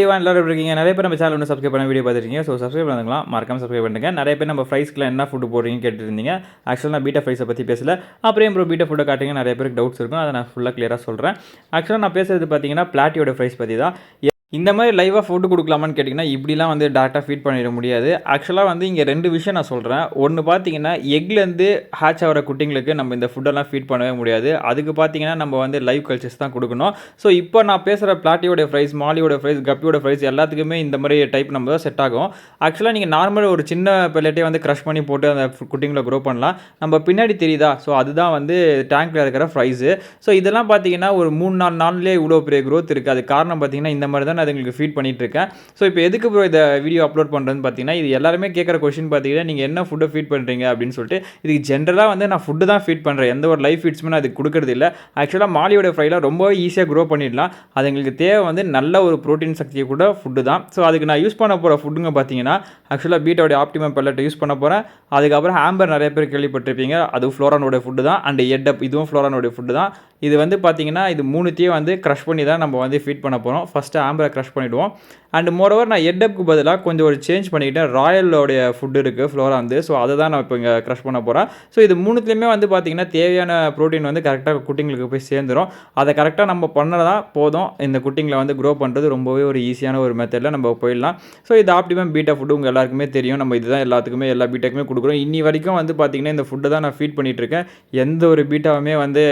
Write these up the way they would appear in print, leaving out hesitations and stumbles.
எல்லாரும் எப்படி இருக்கீங்க? நிறைய பேர் நம்ம சேனல் வந்து சப்ஸ்கிரைப் பண்ண வீடியோ பார்த்துருக்கீங்க. ஸோ சப்ஸ்கிரைப் பண்ணுங்களா மறக்காம சப்ஸ்கிரைப் பண்ணுங்க. நிறைய பேர் நம்ம ஃப்ரைஸ்க்குலாம் என்ன ஃபுட் போடுறீங்கன்னு கேட்டுருந்தீங்க. ஆக்சுவலாக நான் பீட்டா ஃப்ரைஸை பற்றி பேசல. அப்புறம் ப்ரோ பீட்டா ஃபுட்டை காட்டுங்க, நிறைய பேருக்கு டவுட்ஸ் இருக்கும். அதை நான் ஃபுல்லாக கிளியராக சொல்கிறேன். ஆக்சுவலாக நான் பேசுகிறது பார்த்தீங்கன்னா பிளாட்டியோட ஃப்ரைஸ் பற்றி தான். இந்த மாதிரி லைவாக ஃபுட்டு கொடுக்கலாமான்னு கேட்டிங்கன்னா இப்படிலாம் வந்து டேரெக்டாக ஃபீட் பண்ணிட முடியாது. ஆக்சுவலாக வந்து இங்கே 2 விஷயம் நான் சொல்கிறேன். ஒன்று பார்த்தீங்கன்னா எக்லேருந்து ஹேட்ச் ஆகிற குட்டிங்களுக்கு நம்ம இந்த ஃபுட்டெல்லாம் ஃபீட் பண்ணவே முடியாது. அதுக்கு பார்த்தீங்கன்னா நம்ம வந்து லைவ் கல்ச்சர்ஸ் தான் கொடுக்கணும். ஸோ இப்போ நான் பேசுகிற பிளாட்டியோட ஃப்ரைஸ், மாலியோட ஃப்ரைஸ், கப்பியோட ஃப்ரைஸ் எல்லாத்துக்குமே இந்த மாதிரி டைப் நம்ம தான் செட் ஆகும். ஆக்சுவலாக நீங்கள் நார்மல் ஒரு சின்ன பெல்லட்டே வந்து க்ரஷ் பண்ணி போட்டு அந்த குட்டிங்களை க்ரோ பண்ணலாம். நம்ம பின்னாடி தெரியுதா? ஸோ அதுதான் வந்து டேங்க்கில் இருக்கிற ஃப்ரைஸு. ஸோ இதெல்லாம் பார்த்தீங்கன்னா ஒரு 3-4 நாள்லேயே இவ்வளோ பெரிய க்ரோத் இருக்குது. அது காரணம் பார்த்தீங்கன்னா இந்த மாதிரி தான் நான் உங்களுக்கு ஃபீட் பண்ணிட்டு இருக்கேன். ஸோ இப்போ எதுக்கு ப்ரோ இந்த வீடியோ அப்லோட் பண்ணுறதுன்னு பார்த்தீங்கன்னா, இது எல்லாருமே கேட்குற கொஸ்டின் பார்த்தீங்கன்னா, நீங்கள் என்ன ஃபுட்டை ஃபீட் பண்ணுறீங்க அப்படின்னு சொல்லிட்டு. இதுக்கு ஜென்ரலாக வந்து நான் ஃபுட்டு தான் ஃபீட் பண்ணுறேன். எந்த ஒரு லைஃப் ஃபீட்ஸுமே நான் அதுக்கு கொடுக்குறது இல்லை. ஆக்சுவலாக மாலியோட ஃப்ரைலாம் ரொம்ப ஈஸியாக க்ரோ பண்ணிடலாம். அது எங்களுக்கு தேவை வந்து நல்ல ஒரு ப்ரோட்டீன் சக்தியை கூட ஃபுட்டு தான். ஸோ அதுக்கு நான் யூஸ் பண்ண போகிற ஃபுட்டுங்க பார்த்தீங்கன்னா, ஆக்சுவலாக பீட்டாவோட ஆப்டிமம் பெல்லட்டை யூஸ் பண்ண போகிறேன். அதுக்கப்புறம் ஹேம்பர் நிறைய பேர் கேள்விப்பட்டிருப்பீங்க. அதுவும் ஃப்ளோரானோட ஃபுட்டு தான். அண்ட் எட்டப் இதுவும் ஃப்ளோரானோட ஃபுட்டு தான். இது வந்து பார்த்தீங்கன்னா இது 3த்தையும் வந்து க்ரஷ் பண்ணி தான் நம்ம வந்து ஃபீட் பண்ண போகிறோம். ஃபஸ்ட்டு ஆம்பரை க்ரஷ் பண்ணிவிடுவோம். அண்ட் மோரோவர் நான் எட்டப்புக்கு பதிலாக கொஞ்சம் ஒரு சேஞ்ச் பண்ணிக்கிட்டேன். ராயலோடைய ஃபுட்டு இருக்குது ஃப்ளோரா வந்து. ஸோ அதை தான் நான் இப்போ இங்கே க்ரஷ் பண்ண போகிறேன். ஸோ இது 3த்துலேயுமே வந்து பார்த்திங்கன்னா தேவையான ப்ரோட்டீன் வந்து கரெக்டாக குட்டிங்களுக்கு போய் சேர்ந்துடும். அதை கரெக்டாக நம்ம பண்ணதான் போதும். இந்த குட்டிங்களை வந்து க்ரோ பண்ணுறது ரொம்பவே ஒரு ஈஸியான ஒரு மெத்தடில் நம்ம போயிடலாம். ஸோ இது ஆப்டிமம் பீட்டா ஃபுட்டு உங்கள் எல்லாருக்குமே தெரியும். நம்ம இதுதான் எல்லாத்துக்குமே எல்லா பீட்டாக்குமே கொடுக்குறோம். இன்னி வரைக்கும் வந்து பார்த்திங்கன்னா இந்த ஃபுட்டை தான் நான் ஃபீட் பண்ணிகிட்ருக்கேன். எந்த ஒரு பீட்டாவுமே வந்து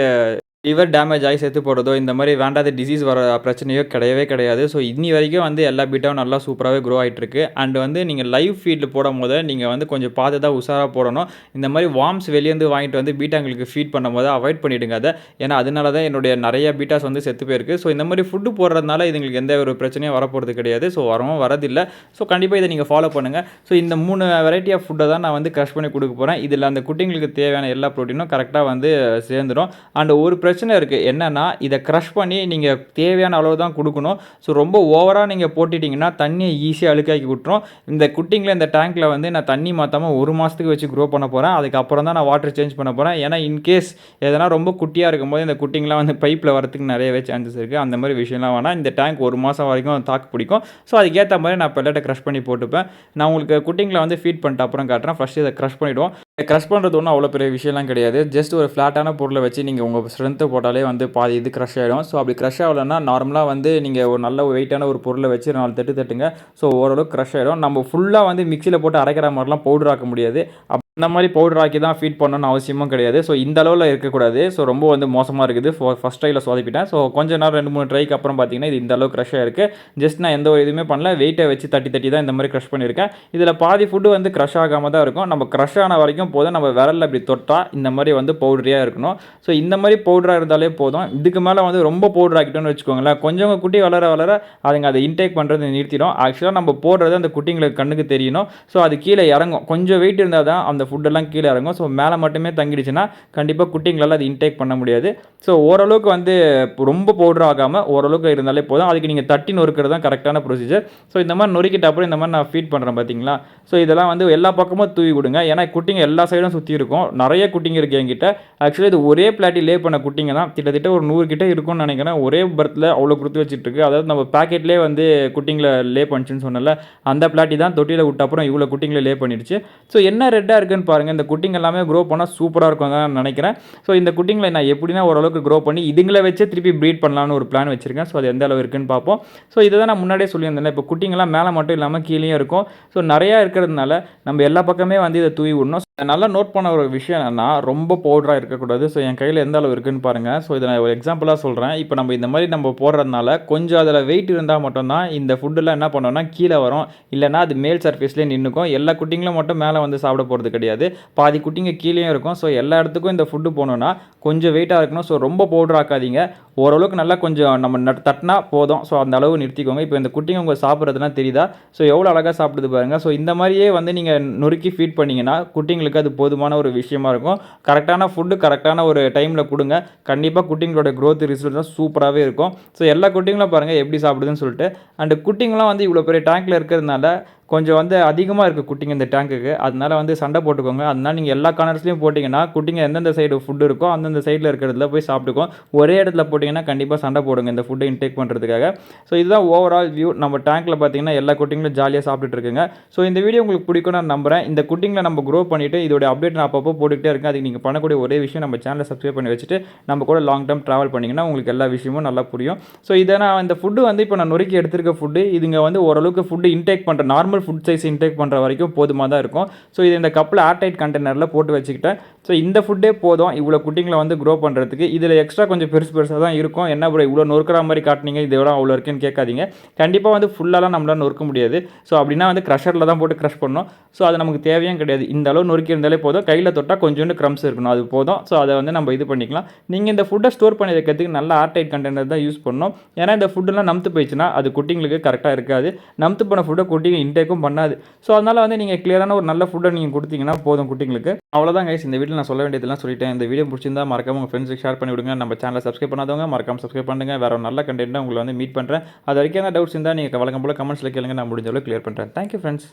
லிவர் டேமேஜ் ஆகி செத்து போடுறதோ இந்த மாதிரி வேண்டாத டிசீஸ் வர பிரச்சனையோ கிடையவே கிடையாது. ஸோ இன்னி வரைக்கும் வந்து எல்லா பீட்டாவும் நல்லா சூப்பராகவே க்ரோ ஆகிட்டுருக்கு. அண்ட் வந்து நீங்கள் லைவ் ஃபீல்டு போடும் போது நீங்கள் வந்து கொஞ்சம் பார்த்து தான் உஷாராக போடணும். இந்த மாதிரி வார்ம்ஸ் வெளியேருந்து வாங்கிட்டு வந்து பீட்டாங்களுக்கு ஃபீட் பண்ணும் போது அவாய்ட் பண்ணிவிடுங்க அதை. ஏன்னா அதனால தான் என்னுடைய நிறைய பீட்டாஸ் வந்து செத்து போயிருக்கு. ஸோ இந்த மாதிரி ஃபுட்டு போடுறதுனால இதுங்களுக்கு எந்த ஒரு பிரச்சனையும் வரப்போகிறது கிடையாது. ஸோ வரவும் வரதில்லை. ஸோ கண்டிப்பாக இதை நீங்கள் ஃபாலோ பண்ணுங்கள். ஸோ இந்த 3 வெரைட்டி ஆஃப் ஃபுட்டை தான் நான் வந்து க்ரஷ் பண்ணி கொடுக்க போகிறேன். இதில் அந்த குட்டிங்களுக்கு தேவையான எல்லா ப்ரோட்டீனும் கரெக்டாக வந்து சேர்ந்துடும். அண்ட் ஒரு பிரச்சனை இருக்குது என்னன்னா, இதை க்ரஷ் பண்ணி நீங்கள் தேவையான அளவு தான் கொடுக்கணும். ஸோ ரொம்ப ஓவராக நீங்கள் போட்டுட்டிங்கன்னா தண்ணியை ஈஸியாக அழுக்காக்கி விட்டுரும். இந்த குட்டிங்களை இந்த டேங்க்கில் வந்து நான் தண்ணி மாற்றாமல் 1 மாதத்துக்கு வச்சு க்ரோ பண்ண போகிறேன். அதுக்கப்புறம் தான் நான் வாட்டர் சேஞ்ச் பண்ண போகிறேன். ஏன்னா இன்கேஸ் எதனா ரொம்ப குட்டியாக இருக்கும்போது இந்த குட்டிங்களாம் வந்து பைப்பில் வரத்துக்கு நிறையவே சான்சஸ் இருக்குது. அந்த மாதிரி விஷயம்லாம் வேணாம். இந்த டேங்க் 1 மாதம் வரைக்கும் தாக்கு பிடிக்கும். ஸோ அதுக்கேற்ற மாதிரி நான் பெல்லட்டை க்ரஷ் பண்ணி போட்டுப்பேன். நான் உங்களுக்கு குட்டிங்களை வந்து ஃபீட் பண்ணிட்டு அப்புறம் காட்டுறேன். ஃபஸ்ட்டு இதை க்ரஷ் பண்ணிவிடுவோம். க்ரஷ் பண்ணுறது ஒன்றும் அவ்வளோ பெரிய விஷயம்லாம் கிடையாது. ஜஸ்ட் ஒரு ஃப்ளாட்டான பொருளை வச்சு நீங்கள் உங்கள் ஸ்ட்ரென்த்தை போட்டாலே வந்து பாதி இது க்ரஷ் ஆகிடும். ஸோ அப்படி க்ரஷ் ஆகலைன்னா நார்மலாக வந்து நீங்கள் ஒரு நல்ல வெயிட்டான ஒரு பொருளை வச்சு 4 தட்டு தட்டுங்க. ஸோ ஓரளவுக்கு க்ரஷ் ஆகிடும். நம்ம ஃபுல்லாக வந்து மிக்சியில் போட்டு அரைக்கிற மாதிரிலாம் பவுடர் ஆக்க முடியாது. அந்த மாதிரி பவுடர் ஆக்கி தான் ஃபீட் பண்ணணும்னு அவசியமும் கிடையாது. ஸோ இந்த அளவில் இருக்கக்கூடாது. ஸோ ரொம்ப வந்து மோசமாக இருக்குது. ஃபஸ்ட் ட்ரையில் சொதப்பிட்டேன். ஸோ கொஞ்ச நேரம் 2-3 ட்ரைக்கு அப்புறம் பார்த்தீங்கன்னா இது இந்த அளவுக்கு க்ரஷ் ஆகிருக்கு. ஜஸ்ட் நான் எந்த ஒரு இதுவுமே பண்ணல. வெயிட்டை வச்சு தட்டி தட்டி தான் இந்த மாதிரி க்ரஷ் பண்ணியிருக்கேன். இதில் பாதி ஃபுட்டு வந்து க்ரஷ் ஆகாமல் தான் இருக்கும். நம்ம க்ரஷ் ஆன வரைக்கும் போதும். நம்ம விரலில் இப்படி தொட்டால் இந்த மாதிரி வந்து பவுடரியாக இருக்கணும். ஸோ இந்த மாதிரி பவுடராக இருந்தாலே போதும். இதுக்கு மேலே வந்து ரொம்ப பவுடர் ஆக்கிட்டோன்னு வச்சுக்கோங்களேன், கொஞ்சம் குட்டி வளர வளர அதுங்க அதை இன்டேக் பண்ணுறது நிறுத்திடும். ஆக்சுவலாக நம்ம போடுறது அந்த குட்டிங்களுக்கு கண்ணுக்கு தெரியணும். ஸோ அது கீழே இறங்கும். கொஞ்சம் வெயிட் இருந்தால் தான் அந்த ஃபுட்டெல்லாம் கீழே இறங்கும். ஸோ மேலே மட்டுமே தங்கிடுச்சுன்னா கண்டிப்பாக குட்டிங்களால் அது இன்டேக் பண்ண முடியாது. ஸோ ஓரளவுக்கு வந்து ரொம்ப பவுடர் ஆகாமல் ஓரளவுக்கு இருந்தாலே போதும். அதுக்கு நீங்கள் தட்டி நொறுக்கிறது தான் கரெக்டான ப்ரொசீஜர். ஸோ இந்த மாதிரி நொறுக்கிட்ட அப்புறம் இந்த மாதிரி நான் ஃபீட் பண்ணுறேன் பார்த்தீங்களா. ஸோ இதெல்லாம் வந்து எல்லா பக்கமும் தூவி விடுங்க. ஏன்னா குட்டிங்க எல்லா சைடும் சுற்றி இருக்கும். நிறைய குட்டிங்க இருக்குது என்கிட்ட. ஆக்சுவலி இது ஒரே பிளாட்டி லே பண்ண குட்டிங்க தான். கிட்டத்தட்ட ஒரு 100 கிட்ட இருக்கும்னு நினைக்கிறேன். ஒரே பர்த்தில் அவ்வளோ கொடுத்து வச்சுட்டு இருக்கு. அதாவது நம்ம பேக்கெட்லேயே வந்து குட்டிங்களை லே பண்ணிச்சுன்னு சொன்னல, அந்த பிளாட்டி தான் தொட்டியில் விட்ட அப்புறம் இவ்வளோ குட்டிங்களை லே பண்ணிடுச்சு. ஸோ என்ன ரெட்டாக இருக்குன்னு பாருங்கள். இந்த குட்டிங்க எல்லாமே க்ரோ பண்ணால் சூப்பராக இருக்கும் தான் நினைக்கிறேன். ஸோ இந்த குட்டிங்களை நான் எப்படின்னா ஓரளவுக்கு க்ரோ பண்ணி இதுங்களை வச்சு திருப்பி ப்ரீட் பண்ணலான்னு ஒரு பிளான் வச்சுருக்கேன். ஸோ அது எந்த அளவு இருக்குன்னு பார்ப்போம். ஸோ இதை தான் நான் முன்னாடியே சொல்லியிருந்தேன். இப்போ குட்டிங்கெல்லாம் மேலே மட்டும் இல்லாமல் கீழேயும் இருக்கும். ஸோ நிறையா இருக்கிறதுனால நம்ம எல்லா பக்கமே வந்து இதை தூவி விடணும். நல்லா நோட் பண்ண ஒரு விஷயம் என்னென்னா, ரொம்ப பவுடராக இருக்கக்கூடாது. ஸோ என் கையில் எந்த அளவு இருக்குன்னு பாருங்கள். ஸோ இதை நான் ஒரு எக்ஸாம்பிளாக சொல்கிறேன். இப்போ நம்ம இந்த மாதிரி நம்ம போடுறதுனால கொஞ்சம் அதில் வெயிட் இருந்தால் மட்டும்தான் இந்த ஃபுட்டெல்லாம் என்ன பண்ணோம்னா கீழே வரும். இல்லைனா அது மேல் சர்ஃபேஸ்லேயே நின்றுக்கும். எல்லா குட்டிங்களும் மட்டும் மேலே வந்து சாப்பிட போகிறது கிடையாது. பாதி குட்டிங்க கீழேயும் இருக்கும். ஸோ எல்லா இடத்துக்கும் இந்த ஃபுட்டு போகணுன்னா கொஞ்சம் வெயிட்டாக இருக்கணும். ஸோ ரொம்ப பவுடர் ஆக்காதீங்க. ஓரளவுக்கு நல்லா கொஞ்சம் நம்ம தட்டினா போதும். ஸோ அந்த அளவு நிறுத்திக்கோங்க. இப்போ இந்த குட்டிங்க உங்கள் சாப்பிட்றதுனா தெரியுதா? ஸோ எவ்வளோ அழகாக சாப்பிடுது பாருங்கள். ஸோ இந்த மாதிரியே வந்து நீங்கள் நொறுக்கி ஃபீட் பண்ணிங்கன்னா குட்டிங்களுக்கு அது போதுமான ஒரு விஷயமா இருக்கும். கரெக்டான ஃபுட்டு கரெக்டான ஒரு டைமில் கொடுங்க. கண்டிப்பாக குட்டிங்களோட க்ரோத் ரிசல்ட் தான் சூப்பராகவே இருக்கும். ஸோ எல்லா குட்டிங்களும் பாருங்கள் எப்படி சாப்பிடுதுன்னு சொல்லிட்டு. அண்ட் குட்டிங்களாம் வந்து இவ்வளோ பெரிய டேங்க்கில் இருக்கிறதுனால கொஞ்சம் வந்து அதிகமாக இருக்குது குட்டிங்க இந்த டேங்க்குக்கு. அதனால வந்து சண்டை போட்டுக்கோங்க. அதனால நீங்கள் எல்லா கார்னர்ஸ்லையும் போட்டிங்கன்னா குட்டிங்க எந்தெந்த சைடு ஃபுட் இருக்கோ அந்தந்த சைடில் இருக்கிறதுல போய் சாப்பிட்டுக்கும். ஒரே இடத்துல போட்டிங்கன்னா கண்டிப்பாக சண்டை போடுங்க இந்த ஃபுட்டை இன்டேக் பண்ணுறதுக்காக. ஸோ இதுதான் ஓவரால் வியூ. நம்ம டேங்க்கில் பார்த்தீங்கன்னா எல்லா குட்டிங்களும் ஜாலியாக சாப்பிட்டுட்டு இருக்குங்க. ஸோ இந்த வீடியோ உங்களுக்கு பிடிக்கும் நான் நம்புகிறேன். இந்த குட்டிங்களை நம்ம க்ரோ பண்ணிவிட்டு இதோட அப்டேட் நான் அப்பப்போ போட்டுக்கிட்டே இருக்கேன். அதுக்கு நீங்கள் பண்ணக்கூடிய ஒரே விஷயம் நம்ம சேனலை சப்ஸ்கிரைப் பண்ணி வச்சுட்டு நம்ம கூட லாங் டேர்ம் ட்ராவல் பண்ணிங்கன்னா உங்களுக்கு எல்லா விஷயமும் நல்லா புரியும். ஸோ இதை நான் இந்த ஃபுட்டு வந்து இப்போ நான் நொறுக்கி எடுத்திருக்க ஃபுட்டு இதுங்க வந்து ஓரளவுக்கு ஃபுட்டு இன்டேக் பண்ணுற நார்மல் ஃபுட் சைஸ் இன்டேக் பண்ணுற வரைக்கும் போதுமாக தான் இருக்கும். ஸோ இது இந்த கப்பில் ஏர்டைட் கண்டெய்னரில் போட்டு வச்சுக்கிட்டேன். ஸோ இந்த ஃபுட்டே போதும் இவ்வளோ குட்டிங்களை வந்து க்ரோ பண்ணுறதுக்கு. இதில் எக்ஸ்ட்ரா கொஞ்சம் பெருசு பெருசாக தான் இருக்கும். என்ன ப்ரோ இவ்வளோ நொறுக்கிற மாதிரி காட்டினீங்க இதை விட அவ்வளோ இருக்குன்னு கேட்காதீங்க. கண்டிப்பாக வந்து ஃபுல்லாலாம் நம்மளால் நொறுக்க முடியாது. ஸோ அப்படின்னா வந்து க்ரஷரில் தான் போட்டு க்ரஷ் பண்ணணும். ஸோ அது நமக்கு தேவையும் கிடையாது. இந்த அளவு நொறுக்கி இருந்தாலே போதும். கையில் தொட்டால் கொஞ்சோண்டு க்ரம்ஸ் இருக்கணும், அது போதும். ஸோ அதை வந்து நம்ம இது பண்ணிக்கலாம். நீங்கள் இந்த ஃபுட்டை ஸ்டோர் பண்ணி வைக்கிறதுக்கு நல்ல ஏர்டைட் கண்டெய்னர் தான் யூஸ் பண்ணணும். ஏன்னா இந்த ஃபுட்டெல்லாம் நம்த்து போயிடுச்சுன்னா அது குட்டிங்களுக்கு கரெக்டாக இருக்காது. நம்த்து போன ஃபுட்டை குட்டிங்க இன்டேக்கும் பண்ணாது. ஸோ அதனால் வந்து நீங்கள் கிளியரான ஒரு நல்ல ஃபுட்டை நீங்கள் கொடுத்தீங்கன்னா போதும் குட்டிங்களுக்கு. அவ்வளோதான் கைஸ், இந்த வீடியோவில் நான் சொல்ல வேண்டியதெல்லாம் சொல்லிட்டேன். இந்த வீடியோ பிடிச்சிருந்தா மறக்காம உங்கள் ஃப்ரெண்ட்ஸுக்கு ஷேர் பண்ணி விடுங்க. நம்ம சேனலை சப்ஸ்கிரைப் பண்ணாதவங்க மறக்காம சப்ஸ்கிரைப் பண்ணுங்கள். வேறு ஒரு நல்ல கண்டென்ட்டாக உங்களை வந்து மீட் பண்ணுறேன். அது வரைக்கும் என்ன டவுட்ஸ் இருந்தால் நீங்கள் வழக்கம் போல் கமெண்ட்ஸில் கேளுங்க. நான் முடிஞ்ச அளவுக்கு கிளியர் பண்ணுறேன். Thank you friends.